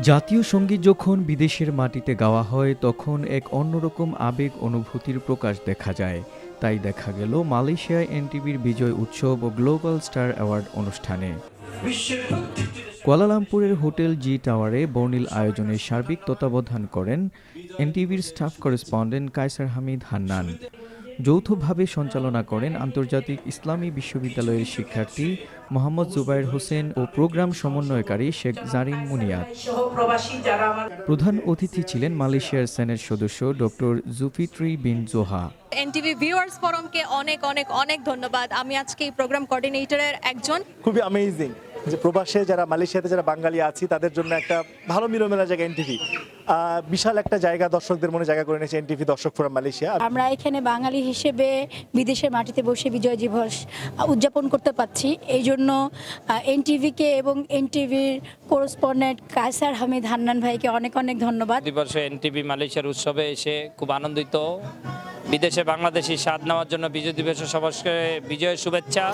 জাতীয় সঙ্গীত যখন বিদেশের মাটিতে গাওয়া হয় তখন এক অন্যরকম আবেগ অনুভূতির প্রকাশ দেখা যায়। তাই দেখা গেল মালয়েশিয়ায় এনটিভির বিজয় উৎসব ও গ্লোবাল স্টার অ্যাওয়ার্ড অনুষ্ঠানে। কুয়ালালামপুরের হোটেল জি টাওয়ারে বর্ণিল আয়োজনের সার্বিক তত্ত্বাবধান করেন এনটিভির স্টাফ করেসপন্ডেন্ট কায়সার হামিদ হান্নান। যৌথভাবে সঞ্চালনা করেন আন্তর্জাতিক ইসলামী বিশ্ববিদ্যালয়ের শিক্ষার্থী মোহাম্মদ জুবায়ের হোসেন ও প্রোগ্রাম সমন্বয়কারী শেখ জারিন মুনিয়াত। প্রধান অতিথি ছিলেন মালয়েশিয়ার সেনেট সদস্য ডক্টর জুফিত্রি বিন জোহা। এনটিভি ভিউয়ার্স ফোরামকে অনেক অনেক অনেক ধন্যবাদ। আমি আজকে এই প্রোগ্রাম কোঅর্ডিনেটরের একজন। খুবই অ্যামেজিং যে প্রবাসে যারা মালয়েশিয়াতে যারা বাঙালি আছি তাদের জন্য একটা ভালো মিলমেলা জায়গা এনটিভি। বিশাল একটা জায়গা দর্শকদের মনে জায়গা করে নিয়েছে এনটিভি দর্শক ফোরাম মালয়েশিয়া। আমরা এখানে বাঙালি হিসেবে বিদেশের মাটিতে বসে বিজয় দিবস উদযাপন করতে পারছি, এই জন্য এনটিভিকে এবং এনটিভির করেসপন্ডেন্ট কায়সার হামিদ হান্নান ভাইকে অনেক অনেক ধন্যবাদ। দিবসে এনটিভি মালয়েশিয়ার উৎসবে এসে খুব আনন্দিত। বিদেশে বাংলাদেশি স্বাদ নেওয়ার জন্য বিজয় দিবসের সবাইকে বিজয়ের শুভেচ্ছা।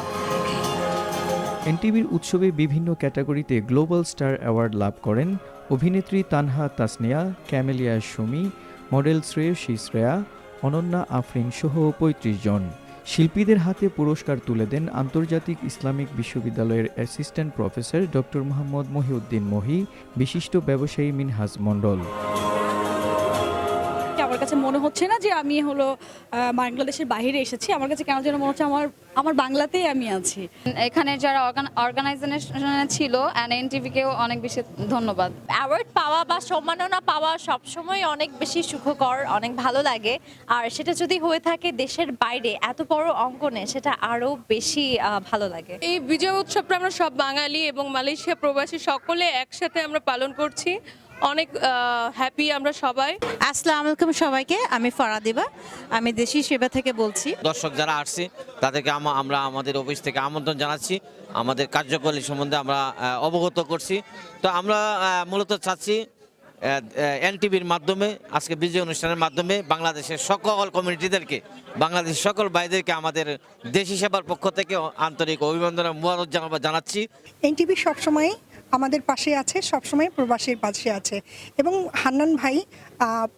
এনটিভির উৎসবে বিভিন্ন ক্যাটাগরিতে গ্লোবাল স্টার অ্যাওয়ার্ড লাভ করেন অভিনেত্রী তানহা তাসনিয়া, ক্যামেলিয়া সুমি, মডেল শ্রেয়সী শ্রেয়া, অনন্যা আফরিন সহ ৩৫ জন। শিল্পীদের হাতে পুরস্কার তুলে দেন আন্তর্জাতিক ইসলামিক বিশ্ববিদ্যালয়ের assistant professor doctor Mohammad Mohiuddin Mohi, বিশিষ্ট ব্যবসায়ী মিনহাজ মণ্ডল। আমার কাছে মনে হচ্ছে না যে আমি বাংলাদেশের বাইরে এসেছি, আমার কাছে কেন যেন মনে হচ্ছে আমার বাংলাতেই আমি আছি। এখানে যারা অর্গানাইজেশনে ছিল এনটিভিকেও অনেক বেশি ধন্যবাদ। অ্যাওয়ার্ড পাওয়া বা সম্মাননা পাওয়া সবসময় অনেক বেশি সুখকর, অনেক ভালো লাগে। আর সেটা যদি হয়ে থাকে দেশের বাইরে এত বড় অঙ্গনে, সেটা আরো বেশি ভালো লাগে। এই বিজয় উৎসবটা আমরা সব বাঙালি এবং মালয়েশিয়া প্রবাসী সকলে একসাথে আমরা পালন করছি। অনেক হ্যাপি আমরা সবাই। আসসালামু আলাইকুম সবাইকে, আমি ফরাদিবা, আমি দেশি সেবা থেকে বলছি। দর্শক যারা আসছে তাদেরকে আমরা আমাদের অফিস থেকে আমন্ত্রণ জানাচ্ছি, আমাদের কার্যকরী সম্বন্ধে আমরা অবগত করছি। তো আমরা মূলত চাচ্ছি এনটিভির মাধ্যমে আজকে বিজয় অনুষ্ঠানের মাধ্যমে বাংলাদেশের সকল কমিউনিটিদেরকে, বাংলাদেশের সকল ভাইদেরকে আমাদের দেশি সেবার পক্ষ থেকে আন্তরিক অভিনন্দন মোবারক জানাচ্ছি। এনটিভি সবসময় আমাদের পাশে আছে, সবসময় প্রবাসীর পাশে আছে এবং হান্নান ভাই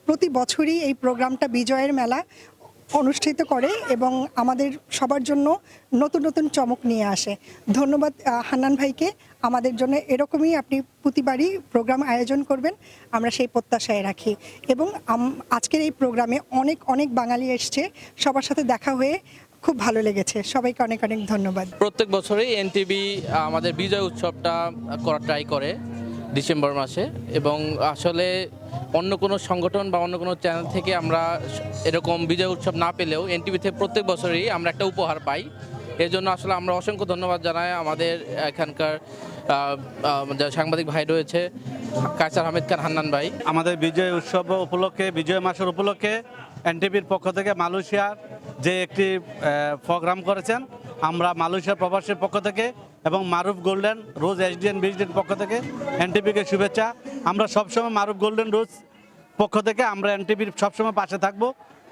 প্রতি বছরই এই প্রোগ্রামটা বিজয়ের মেলা অনুষ্ঠিত করে এবং আমাদের সবার জন্য নতুন নতুন চমক নিয়ে আসে। ধন্যবাদ হান্নান ভাইকে, আমাদের জন্য এরকমই আপনি প্রতিবারই প্রোগ্রাম আয়োজন করবেন, আমরা সেই প্রত্যাশায় রাখি। এবং আজকের এই প্রোগ্রামে অনেক অনেক বাঙালি এসছে, সবার সাথে দেখা হয়ে খুব ভালো লেগেছে। সবাইকে অনেক অনেক ধন্যবাদ। প্রত্যেক বছরই এনটিভি আমাদের বিজয় উৎসবটা করার ট্রাই করে ডিসেম্বর মাসে, এবং আসলে অন্য কোনো সংগঠন বা অন্য কোনো চ্যানেল থেকে আমরা এরকম বিজয় উৎসব না পেলেও এনটিভি থেকে প্রত্যেক বছরই আমরা একটা উপহার পাই। এর জন্য আসলে আমরা অসংখ্য ধন্যবাদ জানাই আমাদের এখানকার সাংবাদিক ভাই রয়েছে কায়সার হামিদ খান হান্নান ভাই। আমাদের বিজয় উৎসব উপলক্ষে, বিজয় মাসের উপলক্ষে এনটিভির পক্ষ থেকে মালয়েশিয়ার যে একটি প্রোগ্রাম করেছেন, আমরা মালয়েশিয়ার প্রবাসীর পক্ষ থেকে এবং মারুফ গোল্ডেন রোজ এসডিএন বিজডির পক্ষ থেকে এনটিভিকে শুভেচ্ছা। আমরা সবসময় মারুফ গোল্ডেন রোজ পক্ষ থেকে আমরা এনটিভির সবসময় পাশে থাকবো,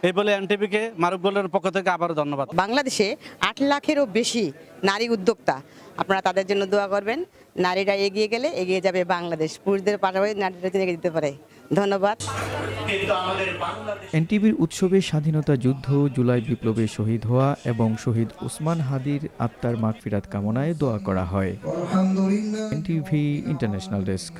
এই বলে এনটিভিকে মারুফ গোল্ডেনের পক্ষ থেকে আবারও ধন্যবাদ। বাংলাদেশে 8 লাখেরও বেশি নারী উদ্যোক্তা, আপনারা তাদের জন্য দোয়া করবেন। নারীরা এগিয়ে গেলে এগিয়ে যাবে বাংলাদেশ, পুরুষদের পাশাপাশি নারীরা এগিয়ে দিতে পারে। ধন্যবাদ। এনটিভির উৎসবে স্বাধীনতা যুদ্ধ, জুলাই বিপ্লবে শহীদ হওয়া এবং শহীদ ওসমান হাদির আত্মার মাগফিরাত কামনায় দোয়া করা হয়। NTV international desk.